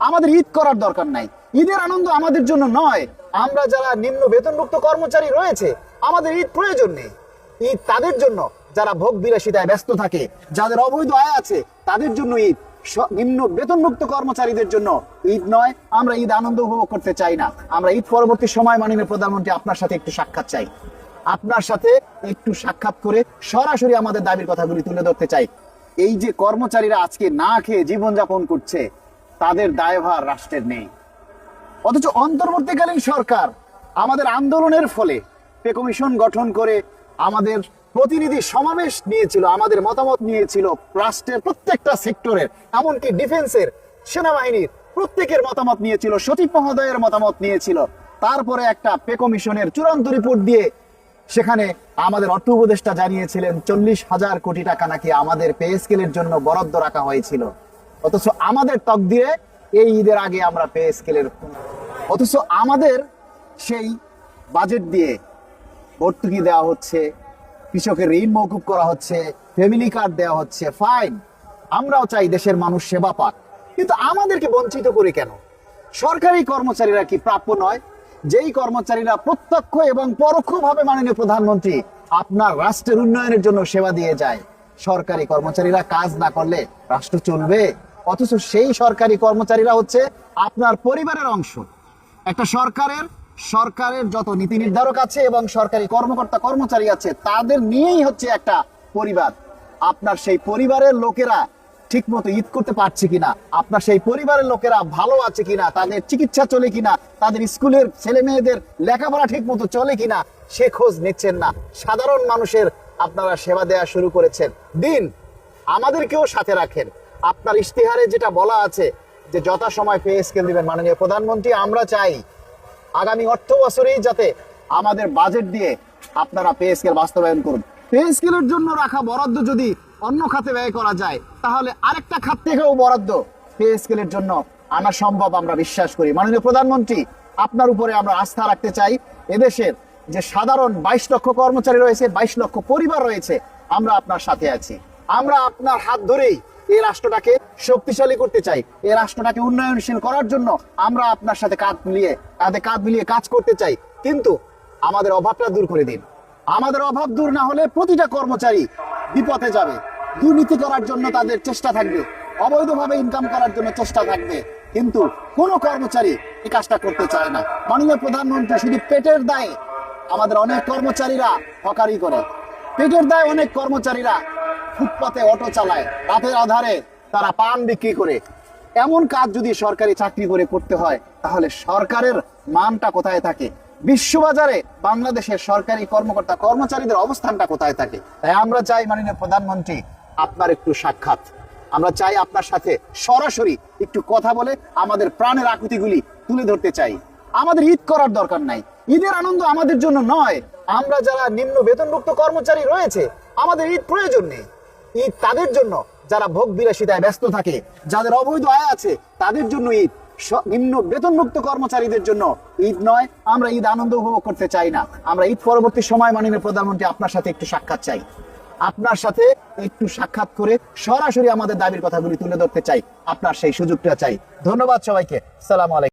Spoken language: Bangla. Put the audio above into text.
আমাদের ঈদ করার দরকার নাই। ঈদের আনন্দ আমাদের জন্য নয়। আমরা যারা নিম্ন বেতনভুক্ত কর্মচারী রয়েছে, আমাদের ঈদ প্রয়োজন নেই। ঈদ তাদের জন্য যারা ভোগ বিলাসিতায় ব্যস্ত থাকে, যাদের অবৈধ আয় আছে, তাদের জন্য ঈদ। নিম্ন বেতনভুক্ত কর্মচারীদের জন্য ঈদ নয়। আমরা ঈদ আনন্দ উপভোগ করতে চাই না। আমরা ঈদ পরবর্তী সময় মাননীয় প্রধানমন্ত্রী আপনার সাথে একটু সাক্ষাৎ চাই। আপনার সাথে একটু সাক্ষাৎ করে সরাসরি আমাদের দাবির কথাগুলি তুলে ধরতে চাই। এই যে কর্মচারীরা আজকে না খেয়ে জীবনযাপন করছে, তাদের দায়ভার রাষ্ট্রের নেই। অথচ অন্তর্বর্তীকালীন সরকার আমাদের আন্দোলনের ফলে পে কমিশন গঠন করে আমাদের প্রতিনিধি সমাবেশ নিয়েছিল, আমাদের মতামত নিয়েছিল রাষ্ট্রের প্রত্যেকটা সেক্টরের, এমনকি ডিফেন্সের, সেনাবাহিনীর প্রত্যেকের মতামত নিয়েছিল, সচিব মহোদয়ের মতামত নিয়েছিল। তারপরে একটা পে কমিশনের চূড়ান্ত রিপোর্ট দিয়ে সেখানে আমাদের অর্থ উপদেষ্টা জানিয়েছিলেন 40,000 কোটি টাকা নাকি আমাদের পে স্কেলের জন্য বরাদ্দ রাখা হয়েছিল। অথচ আমাদের তকদিরে এই ঈদের আগে আমরা পে স্কেলের, অথচ আমাদের সেই বাজেট দিয়ে ভর্তুকি দেওয়া হচ্ছে, কৃষকের ঋণ মওকুফ করা হচ্ছে, ফ্যামিলি কার্ড দেওয়া হচ্ছে। ফাইন, আমরাও চাই দেশের মানুষ সেবা পাক, কিন্তু আমাদেরকে বঞ্চিত করে কেন? সরকারি কর্মচারীরা কি প্রাপ্য নয়? যেই কর্মচারীরা প্রত্যক্ষ এবং পরোক্ষভাবে মাননীয় প্রধানমন্ত্রী আপনার রাষ্ট্রের উন্নয়নের জন্য সেবা দিয়ে যায়, সরকারি কর্মচারীরা কাজ না করলে রাষ্ট্র চলবে? অথচ সেই সরকারি কর্মচারীরা হচ্ছে আপনার পরিবারের অংশ। একটা সরকারের যত নীতি নির্ধারক আছে এবং সরকারি কর্মকর্তা কর্মচারী আছে, তাদের নিয়েই হচ্ছে একটা পরিবার। আপনার সেই পরিবারের লোকেরা ঠিক মতো ঈদ করতে পারছে কিনা, আপনার সেই পরিবারের লোকেরা ভালো আছে কিনা, তাদের চিকিৎসা চলে কিনা, তাদের স্কুলের ছেলে মেয়েদের লেখাপড়া ঠিক মতো চলে কিনা, সে খোঁজ নিচ্ছেন না। সাধারণ মানুষের আপনারা সেবা দেওয়া শুরু করেছেন। দিন, আমাদেরকেও সাথে রাখেন। আপনার ইশতেহারে যেটা বলা আছে যে যথাসময় পে স্কেল দিবেন, মাননীয় প্রধানমন্ত্রী আমরা চাই আগামী অর্থ বছরেই যাতে আমাদের বাজেট দিয়ে আপনারা পে স্কেল বাস্তবায়ন করুন। পে স্কেলের জন্য রাখা বরাদ্দ যদি অন্য খাতে ব্যয় করা যায়, তাহলে আরেকটা খাত থেকেও বরাদ্দ পে স্কেলের জন্য আনা সম্ভব আমরা বিশ্বাস করি। মাননীয় প্রধানমন্ত্রী, আপনার উপরে আমরা আস্থা রাখতে চাই। এদেশের যে সাধারণ 22 লক্ষ কর্মচারী রয়েছে, 22 লক্ষ পরিবার রয়েছে, আমরা আপনার সাথে আছি। আমরা আপনার হাত ধরেই এই রাষ্ট্রটাকে শক্তিশালী করতে চাই। এই রাষ্ট্রটাকে উন্নয়নশীল করার জন্য আমরা আপনার সাথে কাঁধ মিলিয়ে কাজ করতে চাই। কিন্তু আমাদের অভাবটা দূর করে দিন। আমাদের অভাব দূর না হলে প্রতিটা কর্মচারী বিপথে যাবে। দুর্নীতি করার জন্য তাদের চেষ্টা থাকবে, অবৈধভাবে ইনকাম করার জন্য চেষ্টা থাকবে, কিন্তু কোনো কর্মচারী এই কাজটা করতে চায় না। মাননীয় প্রধানমন্ত্রী, শুধু পেটের দায়ে আমাদের অনেক কর্মচারীরা হকারি করে, পেটের দায়ে অনেক কর্মচারীরা ফুটপাতে অটো চালায়, রাতের আধারে তারা পান বিক্রি করে। এমন কাজ যদি সরকারি চাকরি করে করতে হয়, তাহলে সরকারের মানটা কোথায় থাকে? বিশ্ববাজারে বাংলাদেশের সরকারি কর্মকর্তা কর্মচারীদের অবস্থানটা কোথায় থাকে? তাই আমরা চাই মাননীয় প্রধানমন্ত্রী আপনার একটু সাক্ষাৎ। আমরা চাই আপনার সাথে সরাসরি একটু কথা বলে আমাদের প্রাণের আকুতিগুলি তুলে ধরতে চাই। আমাদের ঈদ করার দরকার নাই। ঈদের আনন্দ আমাদের জন্য নয়। আমরা যারা নিম্ন বেতনভুক্ত কর্মচারী রয়েছে, আমাদের ঈদ প্রয়োজন নেই। ঈদ তাদের জন্য যারা ভোগ বিলাসিতায় ব্যস্ত থাকে, যাদের অবৈধ আয় আছে, তাদের জন্য ঈদ। নিম্ন বেতনভুক্ত কর্মচারীদের জন্য ঈদ নয়। আমরা ঈদ আনন্দ উপভোগ করতে চাই না। আমরা ঈদ পরবর্তী সময় মাননীয় প্রধানমন্ত্রী আপনার সাথে একটু সাক্ষাৎ চাই। আপনার সাথে একটু সাক্ষাৎ করে সরাসরি আমাদের দাবির কথাগুলি তুলে ধরতে চাই। আপনার সেই সুযোগটা চাই। ধন্যবাদ সবাইকে। সালাম আলাইকুম।